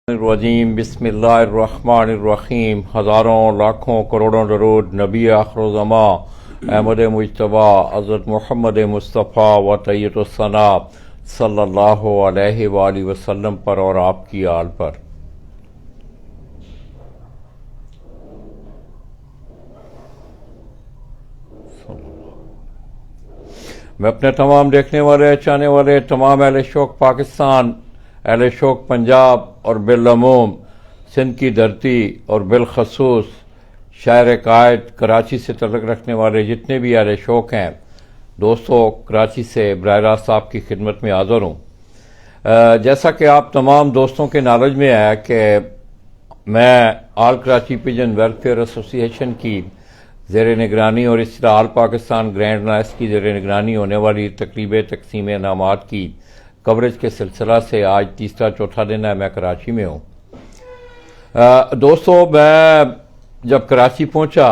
الرجیم بسم اللہ الرحمن الرحیم۔ ہزاروں لاکھوں کروڑوں درود نبی آخرالزماں احمد مجتبیٰ حضرت محمد مصطفیٰ و طیب الثنا صلی اللہ علیہ وآلہ وسلم پر اور آپ کی آل پر۔ میں اپنے تمام دیکھنے والے چاہنے والے تمام اہل شوق پاکستان، اہل شوق پنجاب اور بالعموم سندھ کی دھرتی اور بالخصوص شہر قائد کراچی سے تعلق رکھنے والے جتنے بھی اہل شوق ہیں دوستوں، کراچی سے براہ راست آپ کی خدمت میں حاضر ہوں۔ جیسا کہ آپ تمام دوستوں کے نالج میں ہے کہ میں آل کراچی پیجن ویلفیئر ایسوسی ایشن کی زیر نگرانی اور اس طرح آل پاکستان گرینڈ نائس کی زیر نگرانی ہونے والی تقریب تقسیم انعامات کی کوریج کے سلسلہ سے آج تیسرا چوتھا دن ہے میں کراچی میں ہوں۔ دوستو، میں جب کراچی پہنچا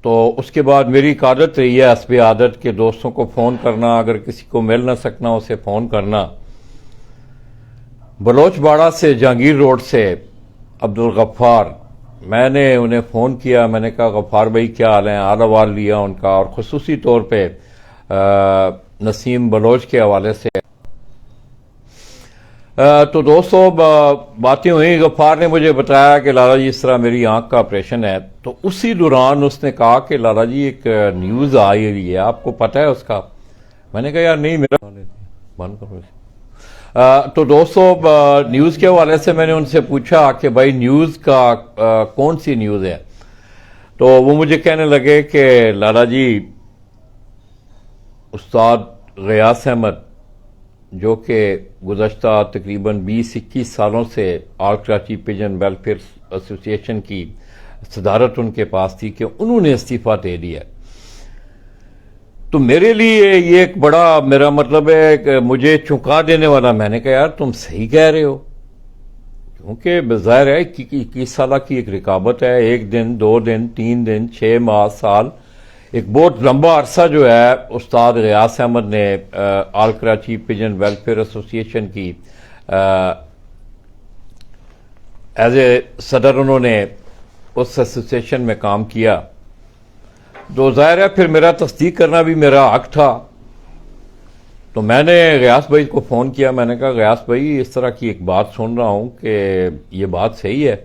تو اس کے بعد میری ایک عادت رہی ہے حسب عادت کہ دوستوں کو فون کرنا، اگر کسی کو مل نہ سکنا اسے فون کرنا۔ بلوچ باڑہ سے جہانگیر روڈ سے عبدالغفار، میں نے انہیں فون کیا، میں نے کہا غفار بھائی کیا حال ہیں، حال احوال لیا ان کا، اور خصوصی طور پہ نسیم بلوچ کے حوالے سے۔ تو دوستو باتیں ہوئیں، غفار نے مجھے بتایا کہ لالا جی اس طرح میری آنکھ کا آپریشن ہے، تو اسی دوران اس نے کہا کہ لالا جی ایک نیوز آئی ہوئی ہے، آپ کو پتہ ہے اس کا؟ میں نے کہا یار نہیں، میرا بند کرو۔ تو دوستو نیوز کے حوالے سے میں نے ان سے پوچھا کہ بھائی نیوز کا کون سی نیوز ہے؟ تو وہ مجھے کہنے لگے کہ لالا جی استاد غیاث احمد جو کہ گزشتہ تقریباً 20-21 سالوں سے آل کراچی پیجن ویلفیئر ایسوسی ایشن کی صدارت ان کے پاس تھی کہ انہوں نے استعفیٰ دے دیا۔ تو میرے لیے یہ ایک بڑا، میرا مطلب ہے کہ مجھے چونکا دینے والا، میں نے کہا یار تم صحیح کہہ رہے ہو، کیونکہ بظاہر ہے 21 سالہ کی ایک رکابت ہے، 1 دن 2 دن 3 دن 6 ماہ سال، ایک بہت لمبا عرصہ جو ہے استاد غیاث احمد نے آل کراچی پیجن ویلفیئر ایسوسی ایشن کی ایز اے صدر انہوں نے اس ایسوسی ایشن میں کام کیا۔ تو ظاہر ہے پھر میرا تصدیق کرنا بھی میرا حق تھا، تو میں نے غیاث بھائی کو فون کیا، میں نے کہا غیاث بھائی اس طرح کی ایک بات سن رہا ہوں کہ یہ بات صحیح ہے؟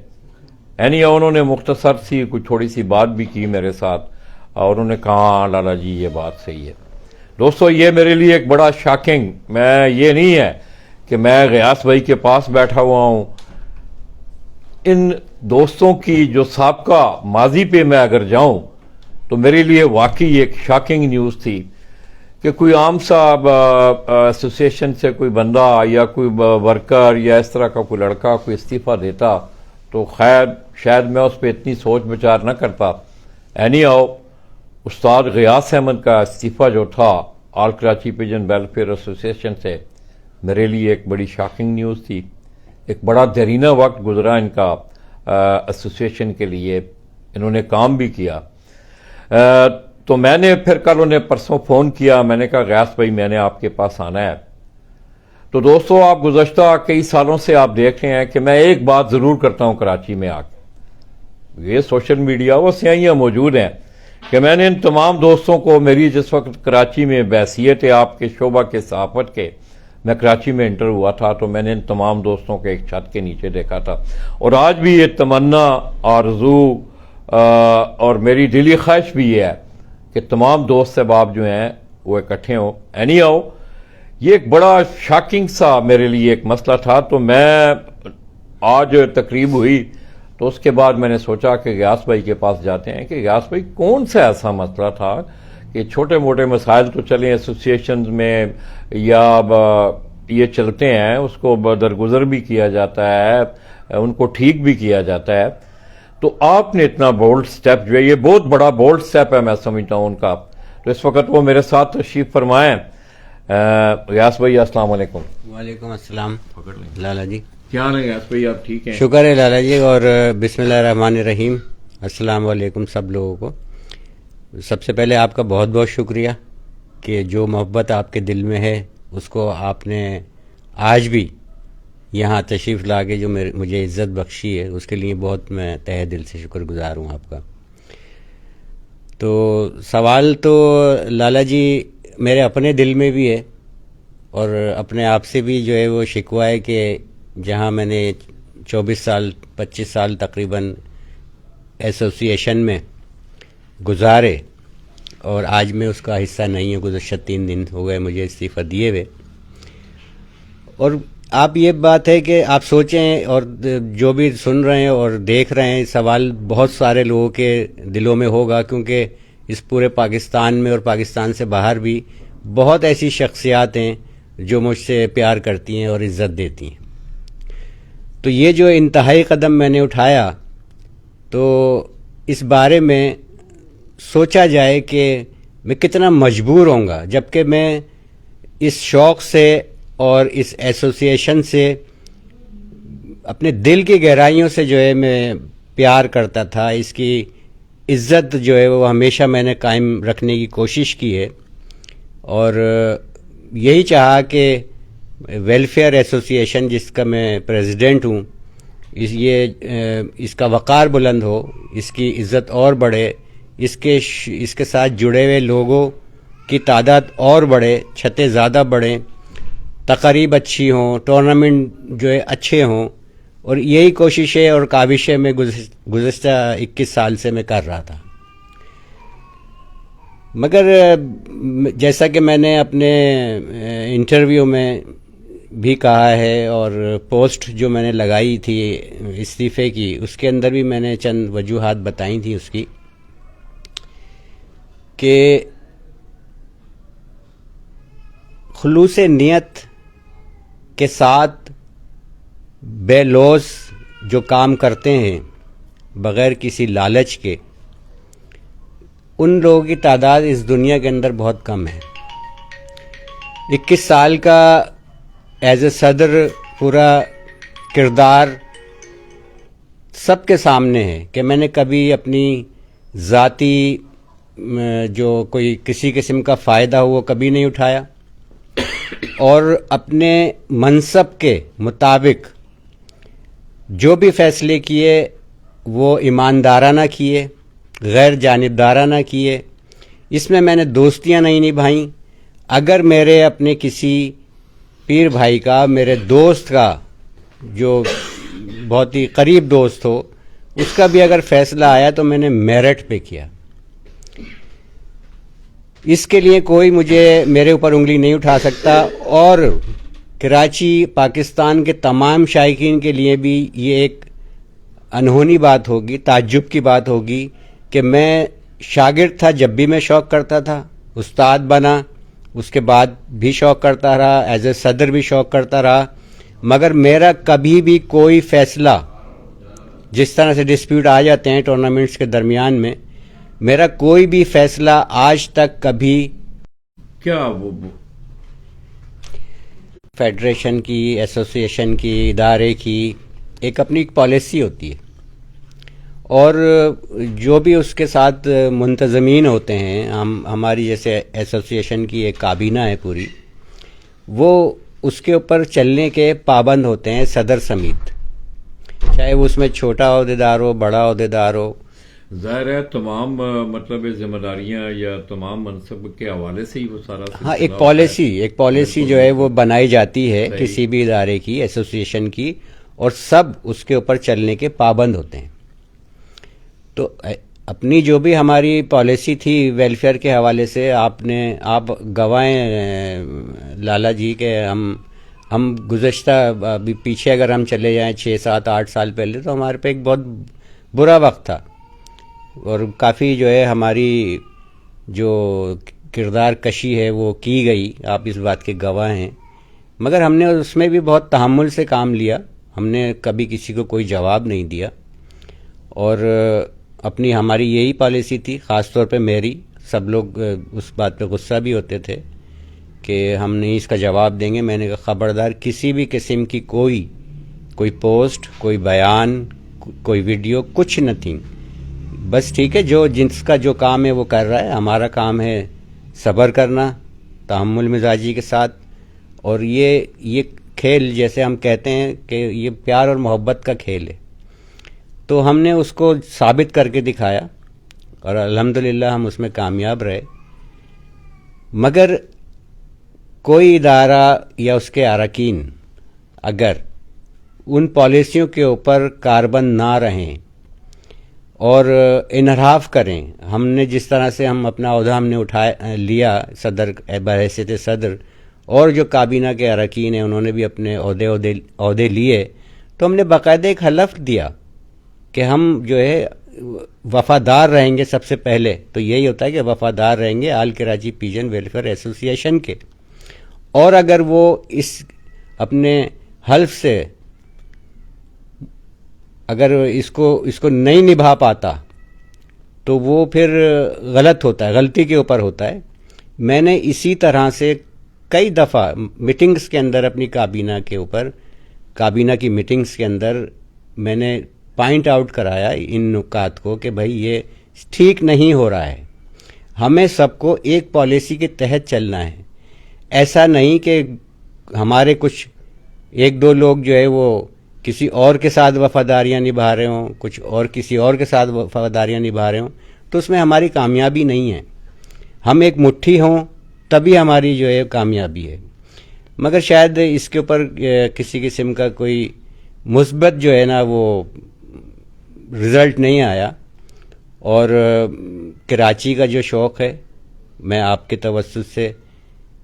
انہوں نے مختصر سی کوئی تھوڑی سی بات بھی کی میرے ساتھ، اور انہوں نے کہا ہاں لالا جی یہ بات صحیح ہے۔ دوستو یہ میرے لیے ایک بڑا شاکنگ، میں یہ نہیں ہے کہ میں غیاث بھائی کے پاس بیٹھا ہوا ہوں، ان دوستوں کی جو سابقہ ماضی پہ میں اگر جاؤں تو میرے لیے واقعی ایک شاکنگ نیوز تھی کہ کوئی عام سا ایسوسی ایشن سے کوئی بندہ یا کوئی ورکر یا اس طرح کا کوئی لڑکا کوئی استعفیٰ دیتا تو خیر شاید میں اس پہ اتنی سوچ بچار نہ کرتا۔ استاد غیاث احمد کا استعفیٰ جو تھا آل کراچی پیجن ویلفیئر ایسوسی ایشن سے میرے لیے ایک بڑی شاکنگ نیوز تھی، ایک بڑا دیرینہ وقت گزرا ان کا ایسوسی ایشن کے لیے، انہوں نے کام بھی کیا۔ تو میں نے پھر کل انہیں پرسوں فون کیا، میں نے کہا غیاث بھائی میں نے آپ کے پاس آنا ہے۔ تو دوستو آپ گزشتہ کئی سالوں سے آپ دیکھ رہے ہیں کہ میں ایک بات ضرور کرتا ہوں کراچی میں آ کے، یہ سوشل میڈیا وہ سیاحیاں موجود ہیں کہ میں نے ان تمام دوستوں کو، میری جس وقت کراچی میں بحیثیت آپ کے شعبہ کے صحافت کے میں کراچی میں انٹر ہوا تھا، تو میں نے ان تمام دوستوں کو ایک چھت کے نیچے دیکھا تھا، اور آج بھی یہ تمنا آرزو اور میری دلی خواہش بھی یہ ہے کہ تمام دوست احباب جو ہیں وہ اکٹھے ہوں۔ یہ ایک بڑا شاکنگ سا میرے لیے ایک مسئلہ تھا، تو میں آج تقریب ہوئی تو اس کے بعد میں نے سوچا کہ غیاث بھائی کے پاس جاتے ہیں کہ غیاث بھائی کون سا ایسا مسئلہ تھا کہ چھوٹے موٹے مسائل تو چلیں ایسوسی ایشنز میں یا یہ چلتے ہیں، اس کو درگزر بھی کیا جاتا ہے، ان کو ٹھیک بھی کیا جاتا ہے، تو آپ نے اتنا بولڈ سٹیپ جو ہے، یہ بہت بڑا بولڈ سٹیپ ہے میں سمجھتا ہوں ان کا۔ تو اس وقت وہ میرے ساتھ تشریف فرمائیں۔ غیاث بھائی السلام علیکم۔ وعلیکم السلام لالا جی، کیا حال ہے غیاث بھائی، آپ ٹھیک ہیں؟ شکر ہے لالا جی، اور بسم اللہ الرحمن الرحیم، السلام علیکم سب لوگوں کو۔ سب سے پہلے آپ کا بہت بہت شکریہ کہ جو محبت آپ کے دل میں ہے اس کو آپ نے آج بھی یہاں تشریف لا کے جو مجھے عزت بخشی ہے اس کے لیے بہت میں تہہ دل سے شکر گزار ہوں آپ کا. تو سوال تو لالا جی میرے اپنے دل میں بھی ہے اور اپنے آپ سے بھی جو ہے وہ شکوہ ہے کہ جہاں میں نے 25 سال تقریباً ایسوسی ایشن میں گزارے اور آج میں اس کا حصہ نہیں ہوں. گزشتہ 3 دن ہو گئے مجھے استعفیٰ دیے ہوئے. اور آپ یہ بات ہے کہ آپ سوچیں اور جو بھی سن رہے ہیں اور دیکھ رہے ہیں سوال بہت سارے لوگوں کے دلوں میں ہوگا کیونکہ اس پورے پاکستان میں اور پاکستان سے باہر بھی بہت ایسی شخصیات ہیں جو مجھ سے پیار کرتی ہیں اور عزت دیتی ہیں. تو یہ جو انتہائی قدم میں نے اٹھایا تو اس بارے میں سوچا جائے کہ میں کتنا مجبور ہوں گا، جبکہ میں اس شوق سے اور اس ایسوسی ایشن سے اپنے دل کی گہرائیوں سے جو ہے میں پیار کرتا تھا. اس کی عزت جو ہے وہ ہمیشہ میں نے قائم رکھنے کی کوشش کی ہے اور یہی چاہا کہ ویلفیئر ایسوسی ایشن جس کا میں پریزیڈنٹ ہوں اس کا وقار بلند ہو، اس کی عزت اور بڑھے، اس کے ساتھ جڑے ہوئے لوگوں کی تعداد اور بڑھے، چھتیں زیادہ بڑھیں، تقریب اچھی ہوں، ٹورنامنٹ جو ہے اچھے ہوں. اور یہی کوششیں اور کاوشیں میں گزشتہ 21 سال سے میں کر رہا تھا. مگر جیسا کہ میں نے اپنے انٹرویو میں بھی کہا ہے اور پوسٹ جو میں نے لگائی تھی استعفے کی اس کے اندر بھی میں نے چند وجوہات بتائی تھی اس کی کہ خلوص نیت کے ساتھ بے لوث جو کام کرتے ہیں بغیر کسی لالچ کے، ان لوگوں کی تعداد اس دنیا کے اندر بہت کم ہے. 21 سال کا ایز اے صدر پورا کردار سب کے سامنے ہے کہ میں نے کبھی اپنی ذاتی جو کوئی کسی قسم کا فائدہ ہو وہ کبھی نہیں اٹھایا اور اپنے منصب کے مطابق جو بھی فیصلے کیے وہ ایماندارانہ کیے، غیر جانبدارانہ کیے. اس میں نے دوستیاں نہیں نبھائیں. اگر میرے اپنے کسی پیر بھائی کا، میرے دوست کا جو بہت ہی قریب دوست ہو، اس کا بھی اگر فیصلہ آیا تو میں نے میرٹ پہ کیا. اس کے لیے کوئی میرے اوپر انگلی نہیں اٹھا سکتا. اور کراچی پاکستان کے تمام شائقین کے لیے بھی یہ ایک انہونی بات ہوگی، تعجب کی بات ہوگی کہ میں شاگرد تھا جب بھی میں شوق کرتا تھا، استاد بنا اس کے بعد بھی شوق کرتا رہا، ایز اے صدر بھی شوق کرتا رہا، مگر میرا کبھی بھی کوئی فیصلہ، جس طرح سے ڈسپیوٹ آ جاتے ہیں ٹورنامنٹس کے درمیان میں، میرا کوئی بھی فیصلہ آج تک کبھی کیا وہ فیڈریشن کی، ایسوسی ایشن کی، ادارے کی ایک اپنی پالیسی ہوتی ہے اور جو بھی اس کے ساتھ منتظمین ہوتے ہیں، ہماری جیسے ایسوسی ایشن کی ایک کابینہ ہے پوری، وہ اس کے اوپر چلنے کے پابند ہوتے ہیں صدر سمیت، چاہے وہ اس میں چھوٹا عہدیدار ہو، بڑا عہدیدار ہو. ظاہر ہے تمام مطلب ذمہ داریاں یا تمام منصب کے حوالے سے ہی وہ سارا ہاں ایک پالیسی جو ہے وہ بنائی جاتی ہے کسی بھی ادارے کی، ایسوسی ایشن کی، اور سب اس کے اوپر چلنے کے پابند ہوتے ہیں. تو اپنی جو بھی ہماری پالیسی تھی ویلفیئر کے حوالے سے آپ گواہیں لالا جی کہ ہم گزشتہ پیچھے اگر ہم چلے جائیں 6 7 8 سال پہلے تو ہمارے پہ ایک بہت برا وقت تھا اور کافی جو ہے ہماری جو کردار کشی ہے وہ کی گئی، آپ اس بات کے گواہ ہیں. مگر ہم نے اس میں بھی بہت تحمل سے کام لیا، ہم نے کبھی کسی کو کوئی جواب نہیں دیا اور ہماری یہی پالیسی تھی، خاص طور پہ میری. سب لوگ اس بات پہ غصہ بھی ہوتے تھے کہ ہم نہیں اس کا جواب دیں گے. میں نے کہا خبردار کسی بھی قسم کی کوئی پوسٹ، کوئی بیان، کوئی ویڈیو کچھ نہ تھی. بس ٹھیک ہے، جس کا جو کام ہے وہ کر رہا ہے، ہمارا کام ہے صبر کرنا، تحمل مزاجی کے ساتھ. اور یہ کھیل جیسے ہم کہتے ہیں کہ یہ پیار اور محبت کا کھیل ہے، تو ہم نے اس کو ثابت کر کے دکھایا اور الحمدللہ ہم اس میں کامیاب رہے. مگر کوئی ادارہ یا اس کے اراکین اگر ان پالیسیوں کے اوپر کاربند نہ رہیں اور انحراف کریں، ہم نے جس طرح سے ہم اپنا عہدہ ہم نے اٹھایا لیا صدر بحیثیت صدر، اور جو کابینہ کے اراکین ہیں انہوں نے بھی اپنے عہدے لیے، تو ہم نے باقاعدہ ایک حلف دیا کہ ہم جو ہے وفادار رہیں گے. سب سے پہلے تو یہی ہوتا ہے کہ وفادار رہیں گے آل کراچی پیجن ویلفیئر ایسوسی ایشن کے، اور اگر وہ اس اپنے حلف سے اگر اس کو نہیں نبھا پاتا تو وہ پھر غلط ہوتا ہے، غلطی کے اوپر ہوتا ہے. میں نے اسی طرح سے کئی دفعہ میٹنگز کے اندر اپنی کابینہ کے اوپر، کابینہ کی میٹنگز کے اندر میں نے پوائنٹ آؤٹ کرایا ان نکات کو کہ بھائی یہ ٹھیک نہیں ہو رہا ہے. ہمیں سب کو ایک پالیسی کے تحت چلنا ہے. ایسا نہیں کہ ہمارے کچھ ایک دو لوگ جو ہے وہ کسی اور کے ساتھ وفاداریاں نبھا رہے ہوں، کچھ اور کسی اور کے ساتھ وفاداریاں نبھا رہے ہوں، تو اس میں ہماری کامیابی نہیں ہے. ہم ایک مٹھی ہوں تبھی ہماری جو ہے کامیابی ہے. مگر شاید اس کے اوپر کسی قسم کا کوئی مثبت جو ہے نا وہ رزلٹ نہیں آیا. اور کراچی کا جو شوق ہے، میں آپ کے توسط سے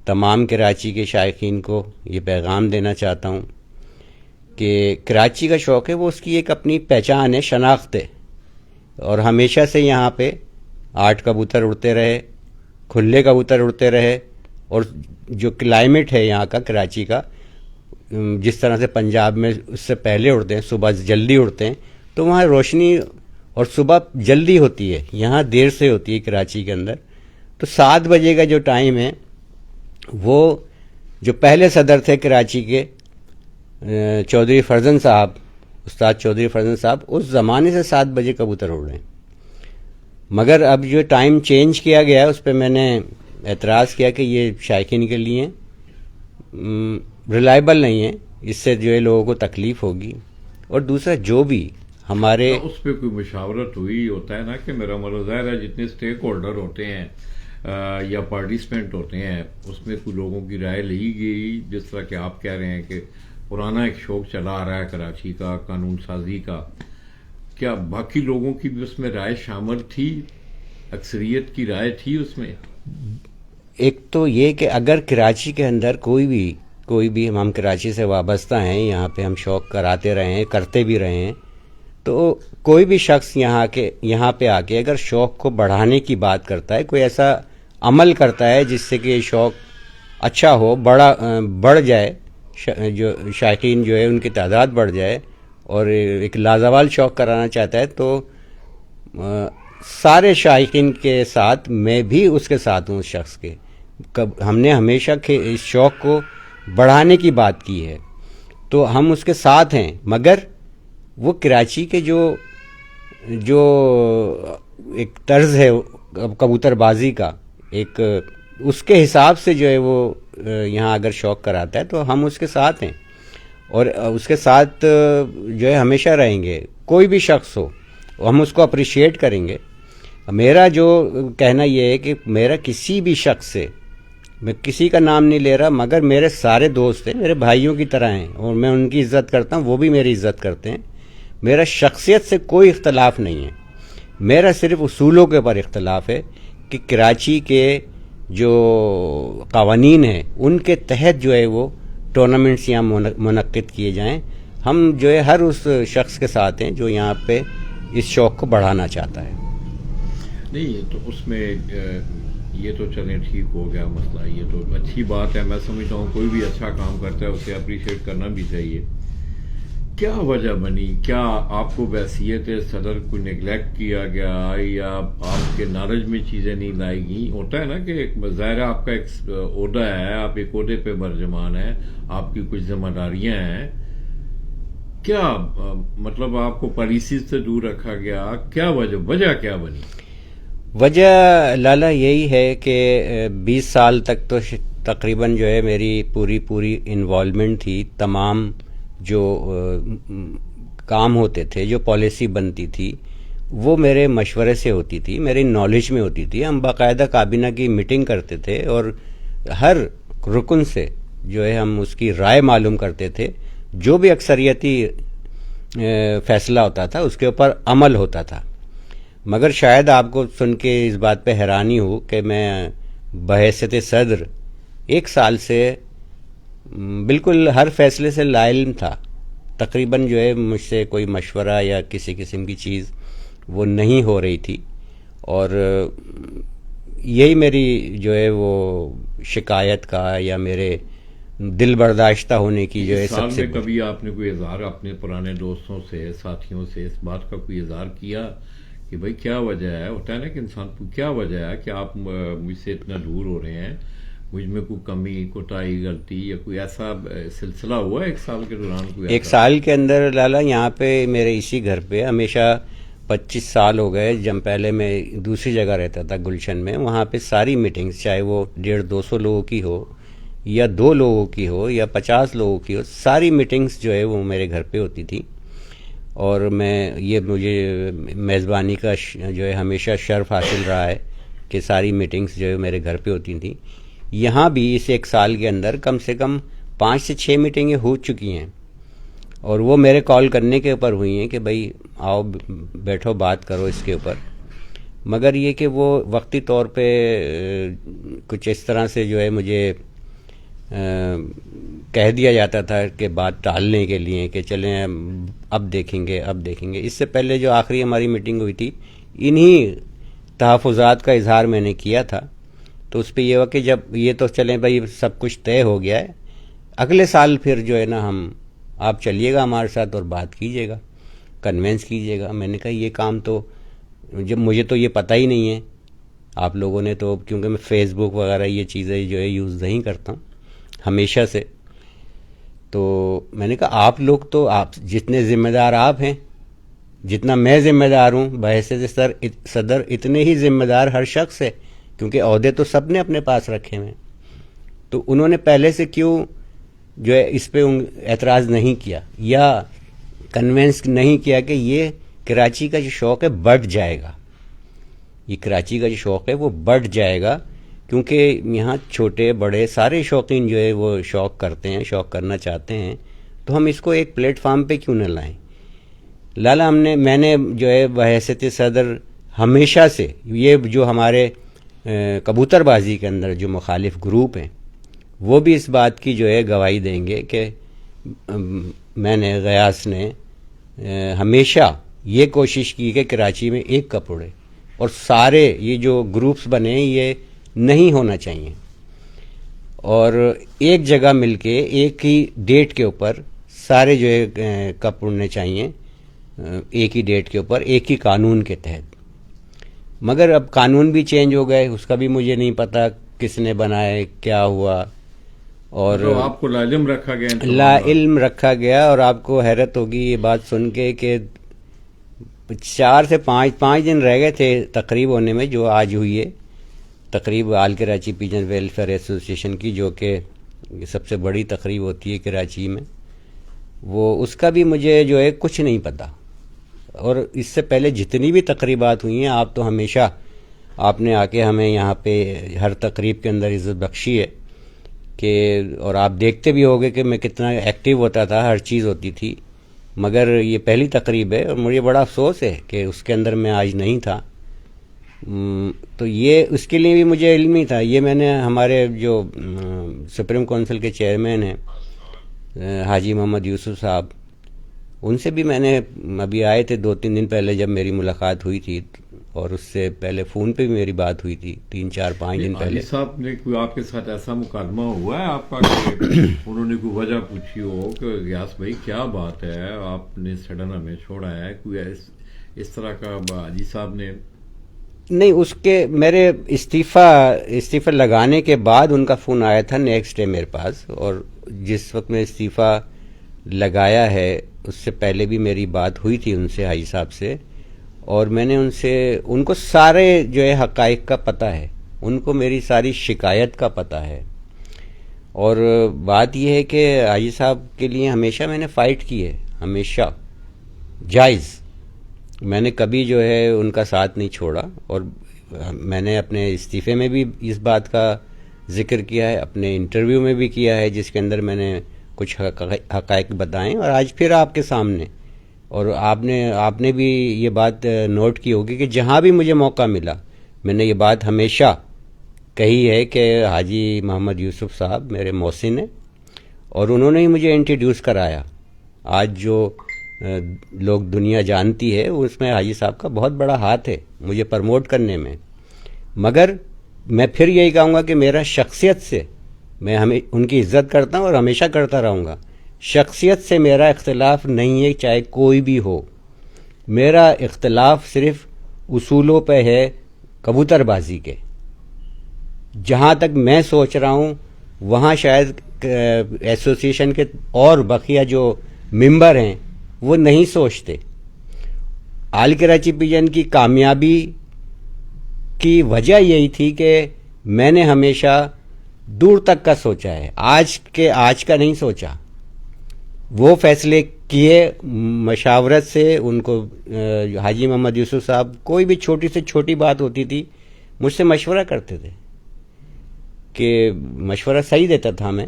تمام کراچی کے شائقین کو یہ پیغام دینا چاہتا ہوں کہ کراچی کا شوق ہے وہ اس کی ایک اپنی پہچان ہے، شناخت ہے، اور ہمیشہ سے یہاں پہ 8 کبوتر اڑتے رہے، کھلے کبوتر اڑتے رہے. اور جو کلائمیٹ ہے یہاں کا کراچی کا، جس طرح سے پنجاب میں اس سے پہلے اڑتے ہیں، صبح جلدی اڑتے ہیں، تو وہاں روشنی اور صبح جلدی ہوتی ہے، یہاں دیر سے ہوتی ہے کراچی کے اندر. تو 7 بجے کا جو ٹائم ہے وہ جو پہلے صدر تھے کراچی کے چودھری فرزند صاحب، استاد چودھری فرزند صاحب، اس زمانے سے 7 بجے کبوتر اڑ رہے ہیں. مگر اب جو ٹائم چینج کیا گیا ہے اس پہ میں نے اعتراض کیا کہ یہ شائقین کے لیے ریلائبل نہیں ہے، اس سے جو ہے لوگوں کو تکلیف ہوگی. اور دوسرا جو بھی ہمارے اس پہ کوئی مشاورت ہوئی ہوتا ہے نا کہ میرا ظاہر ہے جتنے اسٹیک ہولڈر ہوتے ہیں یا پارٹیسپینٹ ہوتے ہیں اس میں کوئی لوگوں کی رائے لی گئی، جس طرح کہ آپ کہہ رہے ہیں کہ پرانا ایک شوق چلا آ رہا ہے کراچی کا قانون سازی کا، کیا باقی لوگوں کی بھی اس میں رائے شامل تھی؟ اکثریت کی رائے تھی اس میں؟ ایک تو یہ کہ اگر کراچی کے اندر کوئی بھی ہم کراچی سے وابستہ ہیں، یہاں پہ ہم شوق کراتے رہے ہیں، کرتے بھی رہے ہیں، تو کوئی بھی شخص یہاں پہ آ کے اگر شوق کو بڑھانے کی بات کرتا ہے، کوئی ایسا عمل کرتا ہے جس سے کہ یہ شوق اچھا ہو، بڑھ جائے، جو شائقین جو ہے ان کی تعداد بڑھ جائے اور ایک لازوال شوق کرانا چاہتا ہے، تو سارے شائقین کے ساتھ میں بھی اس کے ساتھ ہوں. اس شخص کے ہم نے ہمیشہ اس شوق کو بڑھانے کی بات کی ہے، تو ہم اس کے ساتھ ہیں. مگر وہ کراچی کے جو ایک طرز ہے کبوتر بازی کا، ایک اس کے حساب سے جو ہے وہ یہاں اگر شوق کراتا ہے تو ہم اس کے ساتھ ہیں اور اس کے ساتھ جو ہے ہمیشہ رہیں گے. کوئی بھی شخص ہو ہم اس کو اپریشیٹ کریں گے. میرا جو کہنا یہ ہے کہ میرا کسی بھی شخص سے، میں کسی کا نام نہیں لے رہا، مگر میرے سارے دوست ہیں، میرے بھائیوں کی طرح ہیں اور میں ان کی عزت کرتا ہوں، وہ بھی میری عزت کرتے ہیں. میرا شخصیت سے کوئی اختلاف نہیں ہے، میرا صرف اصولوں کے اوپر اختلاف ہے کہ کراچی کے جو قوانین ہیں ان کے تحت جو ہے وہ ٹورنامنٹس یہاں منعقد کیے جائیں. ہم جو ہے ہر اس شخص کے ساتھ ہیں جو یہاں پہ اس شوق کو بڑھانا چاہتا ہے. نہیں، یہ تو اس میں یہ تو چلیں ٹھیک ہو گیا مسئلہ، یہ تو اچھی بات ہے. میں سمجھتا ہوں کوئی بھی اچھا کام کرتا ہے اسے اپریشیٹ کرنا بھی چاہیے. کیا وجہ بنی؟ کیا آپ کو بحیثیت صدر کو نیگلیکٹ کیا گیا یا آپ کے نالج میں چیزیں نہیں لائی گئیں؟ ہوتا ہے نا کہ ظاہر آپ کا ایک عہدہ ہے، آپ ایک عہدے پہ برجمان ہیں، آپ کی کچھ ذمہ داریاں ہیں. کیا مطلب آپ کو پالیسیز سے دور رکھا گیا؟ کیا وجہ کیا بنی؟ وجہ لالا یہی ہے کہ 20 سال تک تو تقریباً جو ہے میری پوری انوالومنٹ تھی. تمام جو کام ہوتے تھے, جو پالیسی بنتی تھی, وہ میرے مشورے سے ہوتی تھی, میری نالج میں ہوتی تھی. ہم باقاعدہ کابینہ کی میٹنگ کرتے تھے اور ہر رکن سے جو ہے ہم اس کی رائے معلوم کرتے تھے. جو بھی اکثریتی فیصلہ ہوتا تھا اس کے اوپر عمل ہوتا تھا. مگر شاید آپ کو سن کے اس بات پہ حیرانی ہو کہ میں بحیثیت صدر 1 سال سے بالکل ہر فیصلے سے لا علم تھا. تقریباً جو ہے مجھ سے کوئی مشورہ یا کسی قسم کی چیز وہ نہیں ہو رہی تھی, اور یہی میری جو ہے وہ شکایت کا یا میرے دل برداشتہ ہونے کی جو ہے سب سے. کبھی آپ نے کوئی اظہار اپنے پرانے دوستوں سے, ساتھیوں سے اس بات کا کوئی اظہار کیا کہ بھئی کیا وجہ ہے؟ ہوتا ہے نا کہ انسان کو کیا وجہ ہے کہ آپ مجھ سے اتنا دور ہو رہے ہیں, مجھ میں کوئی کمی, کوتاہی, غلطی یا کوئی ایسا سلسلہ ہوا 1 سال کے دوران؟ کوئی 1 سال کے اندر لالا یہاں پہ میرے اسی گھر پہ ہمیشہ 25 سال ہو گئے. جب پہلے میں دوسری جگہ رہتا تھا گلشن میں, وہاں پہ ساری میٹنگز چاہے وہ 150-200 لوگوں کی ہو یا 2 لوگوں کی ہو یا 50 لوگوں کی ہو, ساری میٹنگز جو ہے وہ میرے گھر پہ ہوتی تھی. اور مجھے میزبانی کا جو ہے ہمیشہ شرف حاصل رہا ہے کہ ساری میٹنگز جو ہے میرے گھر پہ ہوتی تھیں. یہاں بھی اس 1 سال کے اندر کم سے کم 5 سے 6 میٹنگیں ہو چکی ہیں, اور وہ میرے کال کرنے کے اوپر ہوئی ہیں کہ بھئی آؤ بیٹھو بات کرو اس کے اوپر. مگر یہ کہ وہ وقتی طور پہ کچھ اس طرح سے جو ہے مجھے کہہ دیا جاتا تھا کہ بات ٹالنے کے لیے کہ چلیں اب دیکھیں گے. اس سے پہلے جو آخری ہماری میٹنگ ہوئی تھی, انہی تحفظات کا اظہار میں نے کیا تھا. تو اس پہ یہ ہوا کہ جب یہ تو چلیں بھائی سب کچھ طے ہو گیا ہے, اگلے سال پھر جو ہے نا آپ چلیے گا ہمارے ساتھ اور بات کیجیے گا, کنونس کیجیے گا. میں نے کہا یہ کام تو جب مجھے تو یہ پتہ ہی نہیں ہے, آپ لوگوں نے تو, کیونکہ میں فیس بک وغیرہ یہ چیزیں جو ہے یوز نہیں کرتا ہوں ہمیشہ سے. تو میں نے کہا آپ لوگ تو, آپ جتنے ذمہ دار آپ ہیں, جتنا میں ذمہ دار ہوں بحیثیت صدر, اتنے ہی ذمہ دار ہر شخص ہے, کیونکہ عہدے تو سب نے اپنے پاس رکھے ہوئے. تو انہوں نے پہلے سے کیوں جو ہے اس پہ اعتراض نہیں کیا یا کنونس نہیں کیا کہ یہ کراچی کا جو شوق ہے بڑھ جائے گا, یہ کراچی کا جو شوق ہے وہ بڑھ جائے گا, کیونکہ یہاں چھوٹے بڑے سارے شوقین جو ہے وہ شوق کرتے ہیں, شوق کرنا چاہتے ہیں. تو ہم اس کو ایک پلیٹ فارم پہ کیوں نہ لائیں؟ لالا میں نے جو ہے بحیثیت صدر ہمیشہ سے, یہ جو ہمارے کبوتر بازی کے اندر جو مخالف گروپ ہیں وہ بھی اس بات کی جو ہے گواہی دیں گے کہ میں نے, غیاث نے ہمیشہ یہ کوشش کی کہ کراچی میں ایک کپ اڑے, اور سارے یہ جو گروپس بنے یہ نہیں ہونا چاہیے, اور ایک جگہ مل کے ایک ہی ڈیٹ کے اوپر سارے جو ہے کپ اڑنے چاہیے, ایک ہی ڈیٹ کے اوپر ایک ہی قانون کے تحت. مگر اب قانون بھی چینج ہو گئے, اس کا بھی مجھے نہیں پتا کس نے بنائے, کیا ہوا, اور تو آپ کو لا علم رکھا گیا, لا علم رکھا گیا. اور آپ کو حیرت ہوگی یہ بات سن کے کہ 4 سے 5 دن رہ گئے تھے تقریب ہونے میں, جو آج ہوئی ہے تقریب آل کراچی پیجن ویلفیئر ایسوسیشن کی, جو کہ سب سے بڑی تقریب ہوتی ہے کراچی میں. وہ اس کا بھی مجھے جو ہے کچھ نہیں پتا. اور اس سے پہلے جتنی بھی تقریبات ہوئی ہیں, آپ تو ہمیشہ آپ نے آ کے ہمیں یہاں پہ ہر تقریب کے اندر عزت بخشی ہے کہ, اور آپ دیکھتے بھی ہوگے کہ میں کتنا ایکٹیو ہوتا تھا, ہر چیز ہوتی تھی. مگر یہ پہلی تقریب ہے اور مجھے بڑا افسوس ہے کہ اس کے اندر میں آج نہیں تھا. تو یہ اس کے لیے بھی مجھے علم نہیں تھا. یہ میں نے ہمارے جو سپریم کونسل کے چیئرمین ہیں حاجی محمد یوسف صاحب, ان سے بھی میں نے, ابھی آئے تھے 2-3 دن پہلے جب میری ملاقات ہوئی تھی, اور اس سے پہلے فون پہ بھی میری بات ہوئی تھی 3-4-5 دن پہلے. صاحب نے کوئی آپ کے ساتھ ایسا مکالمہ ہوا ہے آپ کا کہ انہوں نے کوئی وجہ پوچھی ہو کہ غیاث بھائی کیا بات ہے, آپ نے سڈن ہمیں چھوڑا ہے, کوئی اس طرح کا حاجی صاحب نے؟ نہیں, اس کے میرے استعفیٰ لگانے کے بعد ان کا فون آیا تھا نیکسٹ ڈے میرے پاس, اور جس وقت میں استعفیٰ لگایا ہے اس سے پہلے بھی میری بات ہوئی تھی ان سے, حاجی صاحب سے. اور میں نے ان کو سارے جو ہے حقائق کا پتہ ہے, ان کو میری ساری شکایت کا پتہ ہے, اور بات یہ ہے کہ حاجی صاحب کے لیے ہمیشہ میں نے فائٹ کی ہے، ہمیشہ جائز، میں نے کبھی جو ہے ان کا ساتھ نہیں چھوڑا، اور میں نے اپنے استعفے میں بھی اس بات کا ذکر کیا ہے، اپنے انٹرویو میں بھی کیا ہے جس کے اندر میں نے کچھ حقائق بتائیں، اور آج پھر آپ کے سامنے، اور آپ نے بھی یہ بات نوٹ کی ہوگی کہ جہاں بھی مجھے موقع ملا میں نے یہ بات ہمیشہ کہی ہے کہ حاجی محمد یوسف صاحب میرے محسن ہیں، اور انہوں نے ہی مجھے انٹروڈیوس کرایا۔ آج جو لوگ دنیا جانتی ہے اس میں حاجی صاحب کا بہت بڑا ہاتھ ہے مجھے پرموٹ کرنے میں، مگر میں پھر یہی کہوں گا کہ میرا شخصیت سے، میں ان کی عزت کرتا ہوں اور ہمیشہ کرتا رہوں گا، شخصیت سے میرا اختلاف نہیں ہے چاہے کوئی بھی ہو، میرا اختلاف صرف اصولوں پہ ہے، کبوتر بازی کے۔ جہاں تک میں سوچ رہا ہوں وہاں شاید ایسوسیشن کے اور بقیہ جو ممبر ہیں وہ نہیں سوچتے۔ آل کراچی پیجن کی کامیابی کی وجہ یہی تھی کہ میں نے ہمیشہ دور تک کا سوچا ہے، آج کا نہیں سوچا، وہ فیصلے کیے مشاورت سے۔ ان کو حاجی محمد یوسف صاحب کوئی بھی چھوٹی سے چھوٹی بات ہوتی تھی مجھ سے مشورہ کرتے تھے، کہ مشورہ صحیح دیتا تھا میں،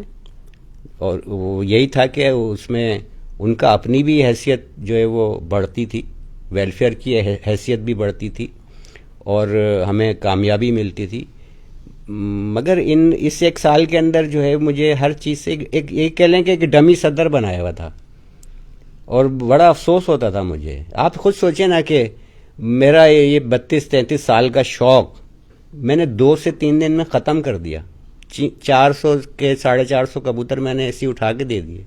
اور وہ یہی تھا کہ اس میں ان کا اپنی بھی حیثیت جو ہے وہ بڑھتی تھی، ویلفیئر کی حیثیت بھی بڑھتی تھی، اور ہمیں کامیابی ملتی تھی۔ مگر اس ایک سال کے اندر جو ہے مجھے ہر چیز سے ایک کہہ لیں کہ ایک ڈمی صدر بنایا ہوا تھا، اور بڑا افسوس ہوتا تھا مجھے۔ آپ خود سوچیں نا کہ میرا یہ 32-33 سال کا شوق میں نے 2 سے 3 دن میں ختم کر دیا۔ 400 کے 450 کبوتر میں نے ایسے اٹھا کے دے دیے۔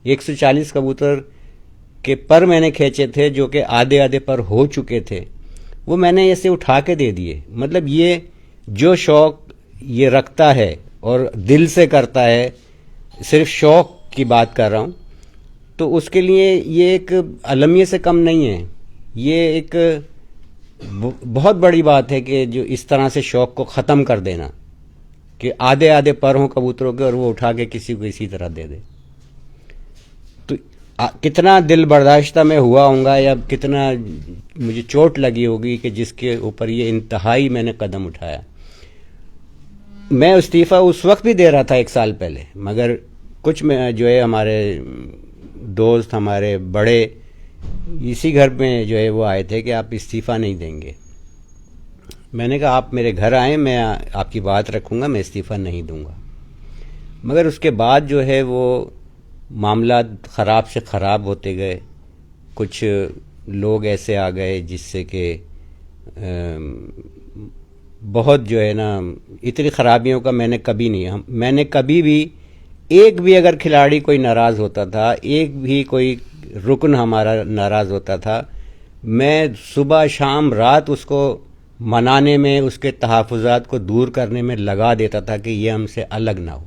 140 کبوتر کے پر میں نے کھینچے تھے جو کہ آدھے پر ہو چکے تھے، وہ میں نے ایسے اٹھا کے دے دیے۔ مطلب یہ جو شوق یہ رکھتا ہے اور دل سے کرتا ہے، صرف شوق کی بات کر رہا ہوں، تو اس کے لیے یہ ایک المیہ سے کم نہیں ہے، یہ ایک بہت بڑی بات ہے کہ جو اس طرح سے شوق کو ختم کر دینا، کہ آدھے پر ہوں کبوتروں کے اور وہ اٹھا کے کسی کو اسی طرح دے دے۔ تو کتنا دل برداشتہ میں ہوا ہوں گا، یا کتنا مجھے چوٹ لگی ہوگی کہ جس کے اوپر یہ انتہائی میں نے قدم اٹھایا۔ میں استعفیٰ اس وقت بھی دے رہا تھا 1 سال پہلے، مگر کچھ میں جو ہے ہمارے دوست، ہمارے بڑے اسی گھر میں جو ہے وہ آئے تھے کہ آپ استعفیٰ نہیں دیں گے۔ میں نے کہا آپ میرے گھر آئیں، میں آپ کی بات رکھوں گا، میں استعفیٰ نہیں دوں گا۔ مگر اس کے بعد جو ہے وہ معاملات خراب سے خراب ہوتے گئے، کچھ لوگ ایسے آ گئے جس سے کہ بہت جو ہے نا، اتنی خرابیوں کا میں نے کبھی نہیں، میں نے کبھی بھی ایک بھی اگر کھلاڑی کوئی ناراض ہوتا تھا، ایک بھی کوئی رکن ہمارا ناراض ہوتا تھا، میں صبح شام رات اس کو منانے میں، اس کے تحفظات کو دور کرنے میں لگا دیتا تھا کہ یہ ہم سے الگ نہ ہو۔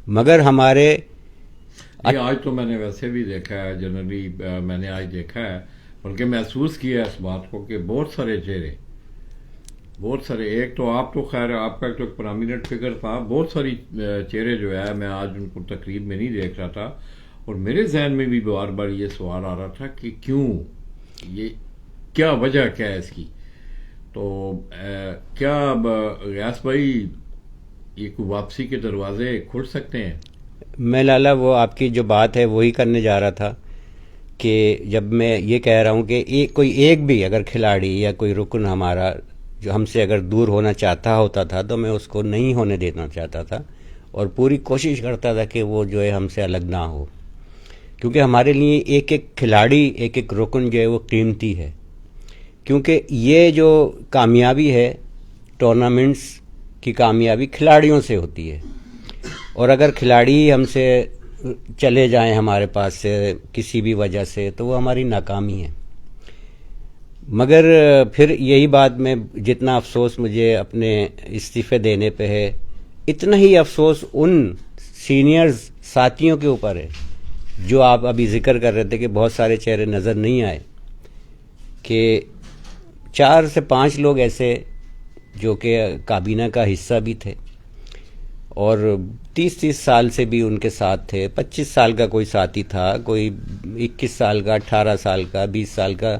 مگر ہمارے آج تو میں نے ویسے بھی دیکھا ہے، جنرلی میں نے آج دیکھا ہے، بلکہ محسوس کیا اس بات کو کہ بہت سارے ایک تو آپ تو خیر آپ کا تو ایک پرامیننٹ فگر تھا، بہت ساری چہرے جو ہے میں آج ان کو تقریب میں نہیں دیکھ رہا تھا، اور میرے ذہن میں بھی بار بار یہ سوال آ رہا تھا کہ کیوں، یہ کیا وجہ کیا ہے اس کی۔ تو کیا غیاث بھائی یہ کوئی واپسی کے دروازے کھل سکتے ہیں؟ میں لالا وہ آپ کی جو بات ہے وہی کرنے جا رہا تھا، کہ جب میں یہ کہہ رہا ہوں کہ کوئی ایک بھی اگر کھلاڑی یا کوئی رکن ہمارا جو ہم سے اگر دور ہونا چاہتا ہوتا تھا تو میں اس کو نہیں ہونے دینا چاہتا تھا، اور پوری کوشش کرتا تھا کہ وہ جو ہے ہم سے الگ نہ ہو، کیونکہ ہمارے لیے ایک ایک کھلاڑی، ایک ایک رکن جو ہے وہ قیمتی ہے۔ کیونکہ یہ جو کامیابی ہے، ٹورنامنٹس کی کامیابی کھلاڑیوں سے ہوتی ہے، اور اگر کھلاڑی ہم سے چلے جائیں ہمارے پاس سے کسی بھی وجہ سے تو وہ ہماری ناکامی ہے۔ مگر پھر یہی بات میں جتنا افسوس مجھے اپنے استعفے دینے پہ ہے، اتنا ہی افسوس ان سینئرز ساتھیوں کے اوپر ہے جو آپ ابھی ذکر کر رہے تھے کہ بہت سارے چہرے نظر نہیں آئے، کہ 4 سے 5 لوگ ایسے جو کہ کابینہ کا حصہ بھی تھے، اور 30 سال سے بھی ان کے ساتھ تھے. 25 سال کا کوئی ساتھی تھا, کوئی 21 سال کا, 18 سال کا, 20 سال کا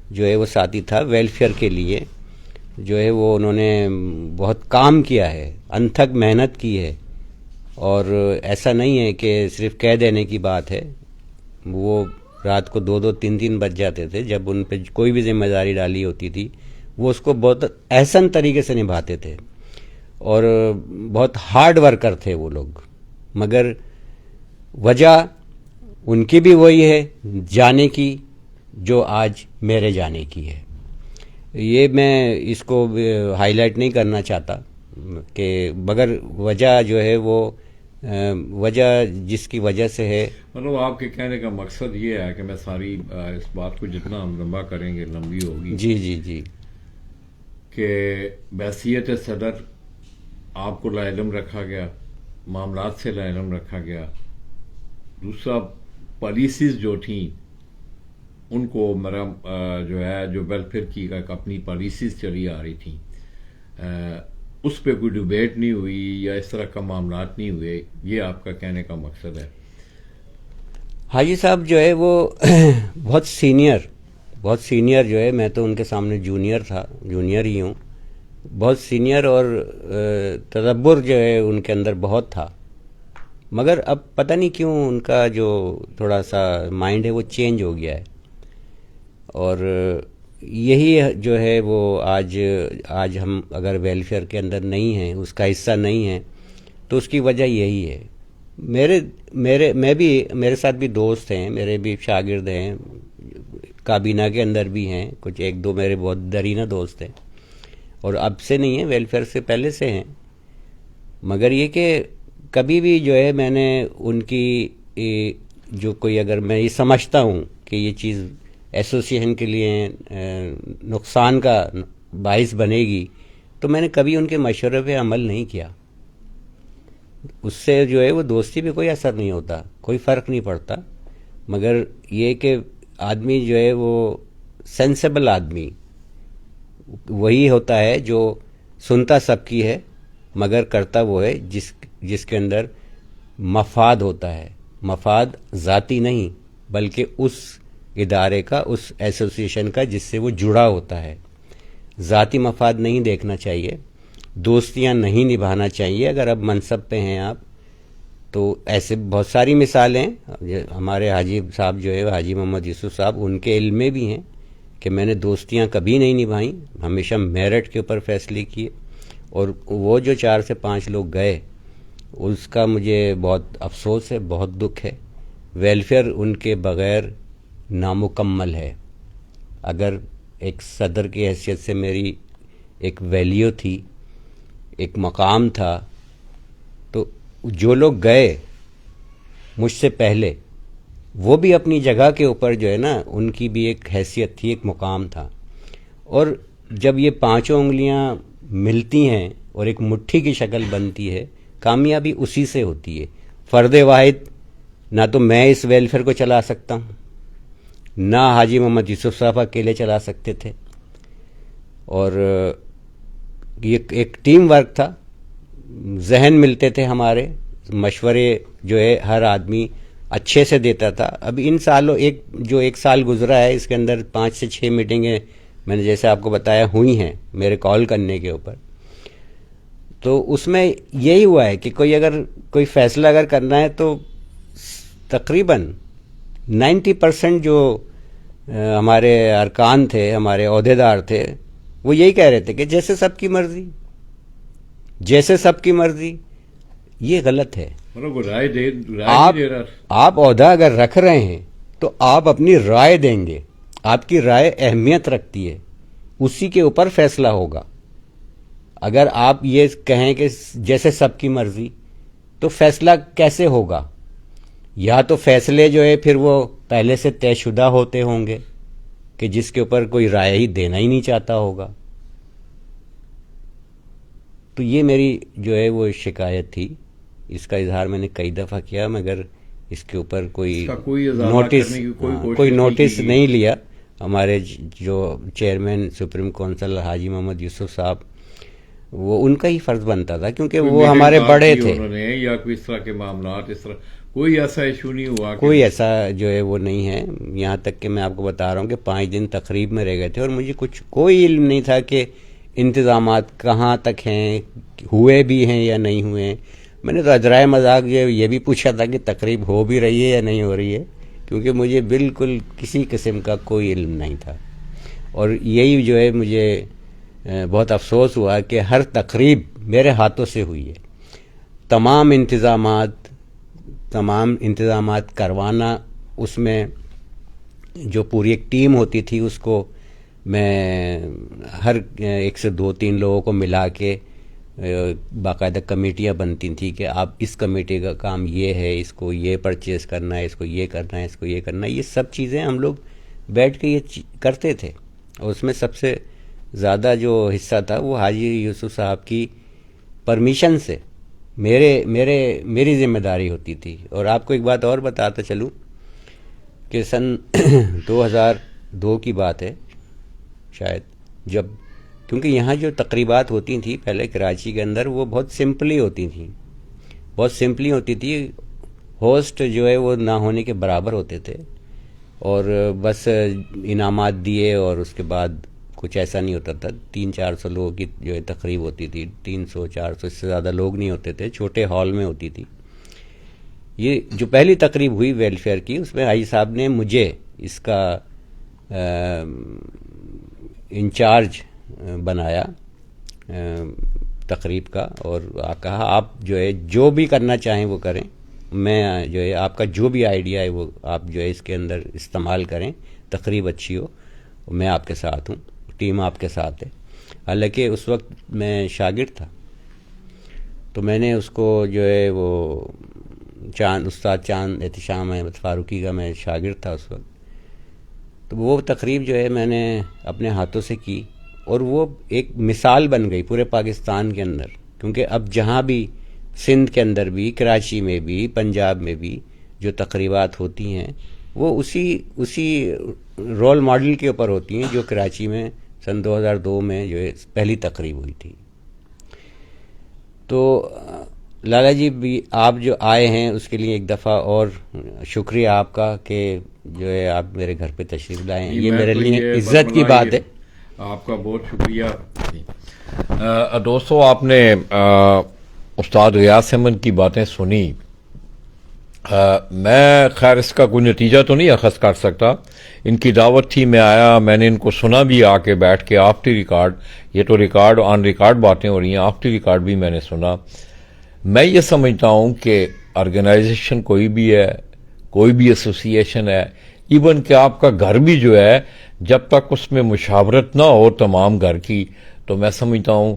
جو ہے وہ ساتھی تھا. ویلفیئر کے لیے جو ہے وہ انہوں نے بہت کام کیا ہے, انتھک محنت کی ہے. اور ایسا نہیں ہے کہ صرف کہہ دینے کی بات ہے. وہ رات کو 2-2, 3-3 بج جاتے تھے جب ان پہ کوئی بھی ذمہ داری ڈالی ہوتی تھی, وہ اس کو بہت احسن طریقے سے نبھاتے تھے. اور بہت ہارڈ ورکر تھے وہ لوگ. مگر وجہ ان کی بھی وہی ہے جانے کی جو آج میرے جانے کی ہے. یہ میں اس کو ہائی لائٹ نہیں کرنا چاہتا کہ مگر وجہ جو ہے وہ وجہ جس کی وجہ سے ہے. مطلب آپ کے کہنے کا مقصد یہ ہے کہ میں ساری اس بات کو جتنا ہم لمبا کریں گے لمبی ہوگی. جی جی جی. کہ بحیثیت صدر آپ کو لاعلم رکھا گیا, معاملات سے لاعلم رکھا گیا. دوسرا پالیسیز جو تھیں ان کو میرا جو ہے جو ویلفیئر کی اپنی پالیسیز چلی آ رہی تھیں اس پہ کوئی ڈیبیٹ نہیں ہوئی یا اس طرح کا معاملات نہیں ہوئے, یہ آپ کا کہنے کا مقصد ہے. حاجی صاحب جو ہے وہ بہت سینئر جو ہے, میں تو ان کے سامنے جونیئر ہی ہوں. بہت سینئر اور تدبر جو ہے ان کے اندر بہت تھا. مگر اب پتہ نہیں کیوں ان کا جو تھوڑا سا مائنڈ ہے وہ چینج ہو گیا ہے. اور یہی جو ہے وہ آج ہم اگر ویلفیئر کے اندر نہیں ہیں, اس کا حصہ نہیں ہیں, تو اس کی وجہ یہی ہے. میرے ساتھ بھی دوست ہیں, میرے بھی شاگرد ہیں, کابینہ کے اندر بھی ہیں کچھ, 1-2 میرے بہت درینہ دوست ہیں. اور اب سے نہیں ہیں, ویلفیئر سے پہلے سے ہیں. مگر یہ کہ کبھی بھی جو ہے میں نے ان کی جو کوئی اگر میں یہ سمجھتا ہوں کہ یہ چیز ایسوسیشن کے لیے نقصان کا باعث بنے گی, تو میں نے کبھی ان کے مشورے پہ عمل نہیں کیا. اس سے جو ہے وہ دوستی پہ کوئی اثر نہیں ہوتا, کوئی فرق نہیں پڑتا. مگر یہ کہ آدمی جو ہے وہ سینسیبل آدمی وہی ہوتا ہے جو سنتا سب کی ہے مگر کرتا وہ ہے جس کے اندر مفاد ہوتا ہے. مفاد ذاتی نہیں بلکہ اس ادارے کا, اس ایسوسیشن کا جس سے وہ جڑا ہوتا ہے. ذاتی مفاد نہیں دیکھنا چاہیے, دوستیاں نہیں نبھانا چاہیے. اگر اب منصب پہ ہیں آپ تو ایسے بہت ساری مثالیں ہمارے حاجی صاحب جو ہے حاجی محمد یوسف صاحب, ان کے علم میں بھی ہیں کہ میں نے دوستیاں کبھی نہیں نبھائیں, ہمیشہ میرٹ کے اوپر فیصلے کیے. اور وہ جو 4 سے 5 لوگ گئے اس کا مجھے بہت افسوس ہے, بہت دکھ ہے. ویلفیئر ان کے بغیر نامکمل ہے. اگر ایک صدر کی حیثیت سے میری ایک ویلیو تھی, ایک مقام تھا, تو جو لوگ گئے مجھ سے پہلے وہ بھی اپنی جگہ کے اوپر جو ہے نا, ان کی بھی ایک حیثیت تھی, ایک مقام تھا. اور جب یہ 5 انگلیاں ملتی ہیں اور ایک مٹھی کی شکل بنتی ہے, کامیابی اسی سے ہوتی ہے. فرد واحد نہ تو میں اس ویلفیئر کو چلا سکتا ہوں, نہ حاجی محمد یوسف صاحب اکیلے چلا سکتے تھے. اور یہ ایک ٹیم ورک تھا, ذہن ملتے تھے ہمارے, مشورے جو ہے ہر آدمی اچھے سے دیتا تھا. اب ان سالوں ایک سال گزرا ہے, اس کے اندر 5 سے 6 میٹنگیں میں نے جیسے آپ کو بتایا ہوئی ہیں میرے کال کرنے کے اوپر. تو اس میں یہی ہوا ہے کہ کوئی فیصلہ اگر کرنا ہے تو تقریباً 90% جو ہمارے ارکان تھے, ہمارے عہدیدار تھے, وہ یہی کہہ رہے تھے کہ جیسے سب کی مرضی. یہ غلط ہے. آپ عہدہ اگر رکھ رہے ہیں تو آپ اپنی رائے دیں گے, آپ کی رائے اہمیت رکھتی ہے, اسی کے اوپر فیصلہ ہوگا. اگر آپ یہ کہیں کہ جیسے سب کی مرضی, تو فیصلہ کیسے ہوگا؟ یا تو فیصلے جو ہے پھر وہ پہلے سے طے شدہ ہوتے ہوں گے کہ جس کے اوپر کوئی رائے ہی دینا ہی نہیں چاہتا ہوگا. تو یہ میری جو ہے وہ شکایت تھی. اس کا اظہار میں نے کئی دفعہ کیا, مگر اس کے اوپر کوئی نوٹس نہیں لیا. ہمارے جو چیئرمین سپریم کونسل حاجی محمد یوسف صاحب, وہ ان کا ہی فرض بنتا تھا کیونکہ وہ ہمارے بڑے تھے. انہوں نے یا کوئی اس طرح کے معاملات اس طرح کوئی ایسا ایشو نہیں ہوا؟ کوئی ایسا جو ہے وہ نہیں ہے. یہاں تک کہ میں آپ کو بتا رہا ہوں کہ 5 دن تقریب میں رہ گئے تھے اور مجھے کوئی علم نہیں تھا کہ انتظامات کہاں تک ہیں، ہوئے بھی ہیں یا نہیں ہوئے ہیں. میں نے تو اجرائے مذاق یہ بھی پوچھا تھا کہ تقریب ہو بھی رہی ہے یا نہیں ہو رہی ہے، کیونکہ مجھے بالکل کسی قسم کا کوئی علم نہیں تھا. اور یہی جو ہے مجھے بہت افسوس ہوا کہ ہر تقریب میرے ہاتھوں سے ہوئی ہے. تمام انتظامات کروانا، اس میں جو پوری ایک ٹیم ہوتی تھی اس کو میں ہر ایک سے 2-3 لوگوں کو ملا کے باقاعدہ کمیٹیاں بنتی تھیں کہ آپ اس کمیٹی کا کام یہ ہے، اس کو یہ پرچیز کرنا ہے، اس کو یہ کرنا ہے، اس کو یہ کرنا ہے. یہ سب چیزیں ہم لوگ بیٹھ کے یہ کرتے تھے. اور اس میں سب سے زیادہ جو حصہ تھا وہ حاجی یوسف صاحب کی پرمیشن سے میری ذمہ داری ہوتی تھی. اور آپ کو ایک بات اور بتاتا چلوں کہ سن 2002 کی بات ہے شاید، جب کیونکہ یہاں جو تقریبات ہوتی تھیں پہلے کراچی کے اندر وہ بہت سمپلی ہوتی تھی. ہوسٹ جو ہے وہ نہ ہونے کے برابر ہوتے تھے اور بس انعامات دیے اور اس کے بعد کچھ ایسا نہیں ہوتا تھا. 300-400 لوگوں کی جو ہے تقریب ہوتی تھی، 300-400 اس سے زیادہ لوگ نہیں ہوتے تھے، چھوٹے ہال میں ہوتی تھی. یہ جو پہلی تقریب ہوئی ویلفیئر کی، اس میں حاجی صاحب نے مجھے اس کا انچارج بنایا تقریب کا، اور کہا آپ جو ہے جو بھی کرنا چاہیں وہ کریں، میں جو ہے آپ کا جو بھی آئیڈیا ہے وہ آپ جو ہے اس کے اندر استعمال کریں، تقریب اچھی ہو، میں آپ کے ساتھ ہوں، ٹیم آپ کے ساتھ ہے. حالانکہ اس وقت میں شاگرد تھا تو میں نے اس کو جو ہے وہ استاد چاند احتشام احمد فاروقی کا میں شاگرد تھا اس وقت. تو وہ تقریب جو ہے میں نے اپنے ہاتھوں سے کی اور وہ ایک مثال بن گئی پورے پاکستان کے اندر. کیونکہ اب جہاں بھی سندھ کے اندر بھی، کراچی میں بھی، پنجاب میں بھی جو تقریبات ہوتی ہیں وہ اسی رول ماڈل کے اوپر ہوتی ہیں جو کراچی میں سن 2002 میں جو ہے پہلی تقریب ہوئی تھی. تو لالا جی بھی آپ جو آئے ہیں اس کے لیے ایک دفعہ اور شکریہ آپ کا کہ جو ہے آپ میرے گھر پہ تشریف لائے ہیں. یہ میرے لیے عزت کی بات ہے. آپ کا بہت شکریہ. دوستو، آپ نے استاد غیاث احمد کی باتیں سنی. میں خیر اس کا کوئی نتیجہ تو نہیں اخذ کر سکتا. ان کی دعوت تھی، میں آیا، میں نے ان کو سنا بھی آ کے بیٹھ کے آف دی ریکارڈ. یہ تو ریکارڈ آن ریکارڈ باتیں ہو رہی ہیں، آف دی ریکارڈ بھی میں نے سنا. میں یہ سمجھتا ہوں کہ آرگنائزیشن کوئی بھی ہے، کوئی بھی ایسوسیشن ہے، ایون کہ آپ کا گھر بھی جو ہے، جب تک اس میں مشاورت نہ ہو تمام گھر کی، تو میں سمجھتا ہوں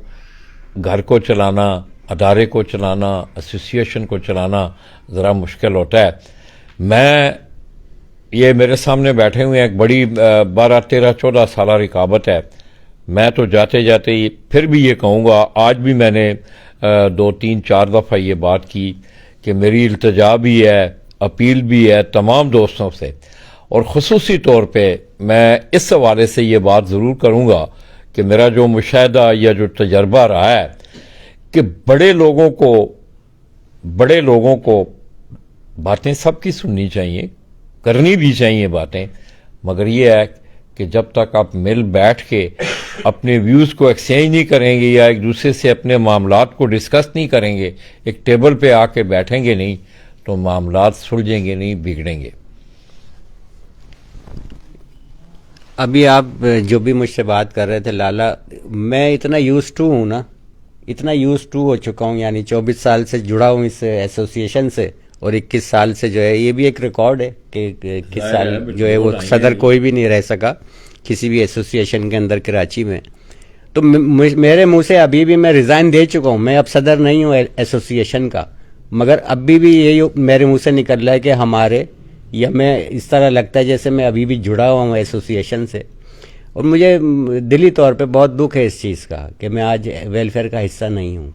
گھر کو چلانا، ادارے کو چلانا، ایسوسیشن کو چلانا ذرا مشکل ہوتا ہے. یہ میرے سامنے بیٹھے ہوئے ہیں، ایک بڑی 12, 13, 14 سالہ رکابت ہے. میں تو جاتے جاتے پھر بھی یہ کہوں گا، آج بھی میں نے 2, 3, 4 دفعہ یہ بات کی کہ میری التجا بھی ہے، اپیل بھی ہے تمام دوستوں سے، اور خصوصی طور پہ میں اس حوالے سے یہ بات ضرور کروں گا کہ میرا جو مشاہدہ یا جو تجربہ رہا ہے کہ بڑے لوگوں کو باتیں سب کی سننی چاہیے، کرنی بھی چاہیے باتیں، مگر یہ ہے کہ جب تک آپ مل بیٹھ کے اپنے ویوز کو ایکسچینج نہیں کریں گے یا ایک دوسرے سے اپنے معاملات کو ڈسکس نہیں کریں گے، ایک ٹیبل پہ آ کے بیٹھیں گے نہیں، تو معاملات سلجھیں گے نہیں، بگڑیں گے. ابھی آپ جو بھی مجھ سے بات کر رہے تھے لالا، میں اتنا یوز ٹو ہوں نا، اتنا یوز ٹو ہو چکا ہوں، یعنی 24 سال سے جڑا ہوں اس ایسوسیشن سے، اور 21 سال سے جو ہے یہ بھی ایک ریکارڈ ہے کہ 21 سال جو ہے وہ صدر کوئی بھی نہیں رہ سکا کسی بھی ایسوسیشن کے اندر کراچی میں. تو میرے منہ سے ابھی بھی میں ریزائن دے چکا ہوں، میں اب صدر نہیں ہوں ایسوسیشن کا، مگر ابھی بھی یہی میرے منہ سے نکل رہا ہے کہ ہمارے، یا میں اس طرح لگتا ہے جیسے میں ابھی بھی جڑا ہوا ہوں ایسوسیشن سے. اور مجھے دلی طور پہ بہت دکھ ہے اس چیز کا کہ میں آج ویلفیئر کا حصہ نہیں ہوں.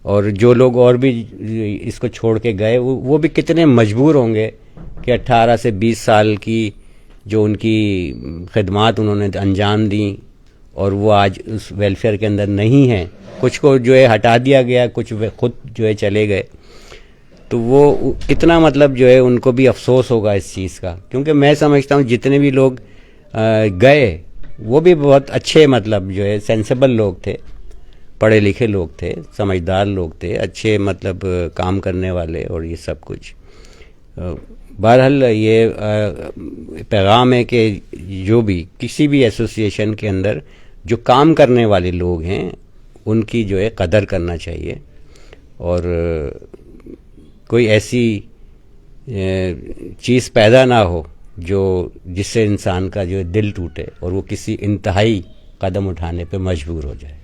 اور جو لوگ اور بھی اس کو چھوڑ کے گئے وہ بھی کتنے مجبور ہوں گے کہ 18 سے 20 سال کی جو ان کی خدمات انہوں نے انجام دیں، اور وہ آج اس ویلفیئر کے اندر نہیں ہیں، کچھ کو جو ہے ہٹا دیا گیا، کچھ خود جو ہے چلے گئے، تو وہ کتنا مطلب جو ہے ان کو بھی افسوس ہوگا اس چیز کا. کیونکہ میں سمجھتا ہوں جتنے بھی لوگ گئے وہ بھی بہت اچھے مطلب جو ہے سینسیبل لوگ تھے، پڑھے لکھے لوگ تھے، سمجھدار لوگ تھے، اچھے مطلب کام کرنے والے اور یہ سب کچھ. بہرحال یہ پیغام ہے کہ جو بھی کسی بھی ایسوسیشن کے اندر جو کام کرنے والے لوگ ہیں ان کی جو ہے قدر کرنا چاہیے، اور کوئی ایسی چیز پیدا نہ ہو جس سے انسان کا جو ہے دل ٹوٹے اور وہ کسی انتہائی قدم اٹھانے پہ مجبور ہو جائے.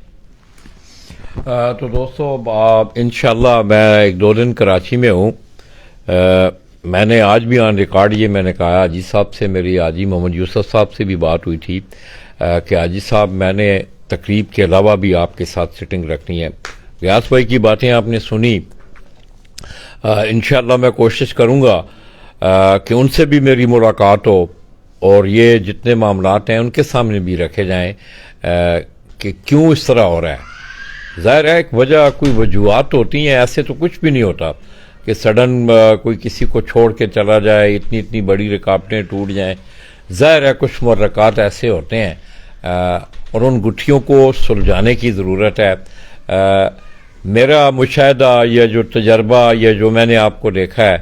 تو دوستو انشاءاللہ میں 1-2 دن کراچی میں ہوں. میں نے آج بھی آن ریکارڈ یہ میں نے کہا حاجی صاحب سے، میری حاجی محمد یوسف صاحب سے بھی بات ہوئی تھی کہ حاجی صاحب میں نے تقریب کے علاوہ بھی آپ کے ساتھ سٹنگ رکھنی ہے. غیاث بھائی کی باتیں آپ نے سنی، انشاءاللہ میں کوشش کروں گا کہ ان سے بھی میری ملاقات ہو اور یہ جتنے معاملات ہیں ان کے سامنے بھی رکھے جائیں کہ کیوں اس طرح ہو رہا ہے. ظاہر ہے ایک وجہ، کوئی وجوہات ہوتی ہیں، ایسے تو کچھ بھی نہیں ہوتا کہ سڈن کوئی کسی کو چھوڑ کے چلا جائے، اتنی بڑی رکاوٹیں ٹوٹ جائیں. ظاہر ہے کچھ محرکات ایسے ہوتے ہیں اور ان گٹھیوں کو سلجھانے کی ضرورت ہے. میرا مشاہدہ یا جو تجربہ یا جو میں نے آپ کو دیکھا ہے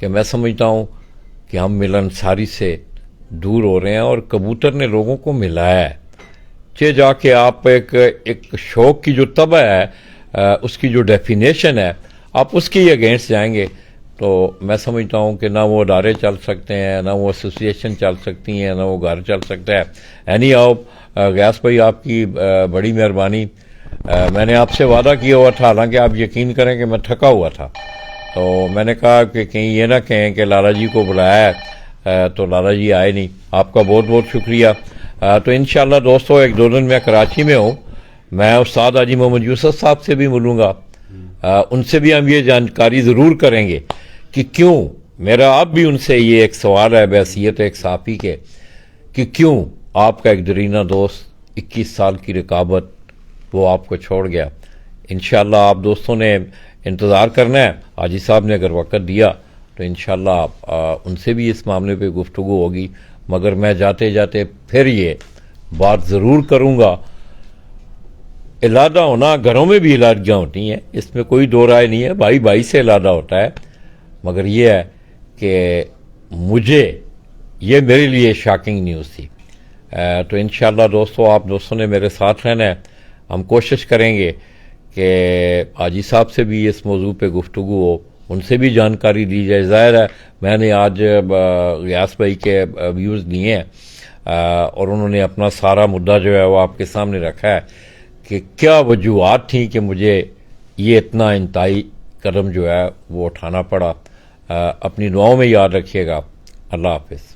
کہ میں سمجھتا ہوں کہ ہم ملنساری سے دور ہو رہے ہیں اور کبوتر نے لوگوں کو ملایا ہے. جا کے آپ ایک شوق کی جو طبع ہے، اس کی جو ڈیفینیشن ہے، آپ اس کے اگینسٹ جائیں گے تو میں سمجھتا ہوں کہ نہ وہ ادارے چل سکتے ہیں، نہ وہ ایسوسیشن چل سکتی ہیں، نہ وہ گھر چل سکتا ہے. اینی غیاث بھائی آپ کی بڑی مہربانی. میں نے آپ سے وعدہ کیا ہوا تھا، حالانکہ آپ یقین کریں کہ میں تھکا ہوا تھا، تو میں نے کہا کہ کہیں یہ نہ کہیں کہ لالا جی کو بلایا ہے تو لالا جی آئے نہیں. آپ کا بہت بہت شکریہ. تو انشاءاللہ دوستو 1-2 دن میں کراچی میں ہوں. میں استاد حاجی محمد یوسف صاحب سے بھی ملوں گا، ان سے بھی ہم یہ جانکاری ضرور کریں گے کہ کیوں، میرا اب بھی ان سے یہ ایک سوال ہے بحیثیت ایک صحافی کے، کہ کیوں آپ کا ایک درینہ دوست 21 سال کی رکابت وہ آپ کو چھوڑ گیا. انشاءاللہ آپ دوستوں نے انتظار کرنا ہے. حاجی صاحب نے اگر وقت دیا تو انشاءاللہ ان سے بھی اس معاملے پہ گفتگو ہوگی. مگر میں جاتے جاتے پھر یہ بات ضرور کروں گا، علادہ ہونا، گھروں میں بھی علادگیاں ہوتی ہیں، اس میں کوئی دو رائے نہیں ہے، بھائی بھائی سے علادہ ہوتا ہے. مگر یہ ہے کہ یہ میرے لیے شاکنگ نیوز تھی. تو انشاءاللہ دوستو آپ دوستوں نے میرے ساتھ رہنا ہے. ہم کوشش کریں گے کہ حاجی صاحب سے بھی اس موضوع پہ گفتگو ہو، ان سے بھی جانکاری دی جائے. ظاہر ہے میں نے آج غیاث بھائی کے ویوز دیے ہیں اور انہوں نے اپنا سارا مدعا جو ہے وہ آپ کے سامنے رکھا ہے کہ کیا وجوہات تھیں کہ مجھے یہ اتنا انتہائی قدم جو ہے وہ اٹھانا پڑا. اپنی دعاؤں میں یاد رکھیے گا. اللہ حافظ.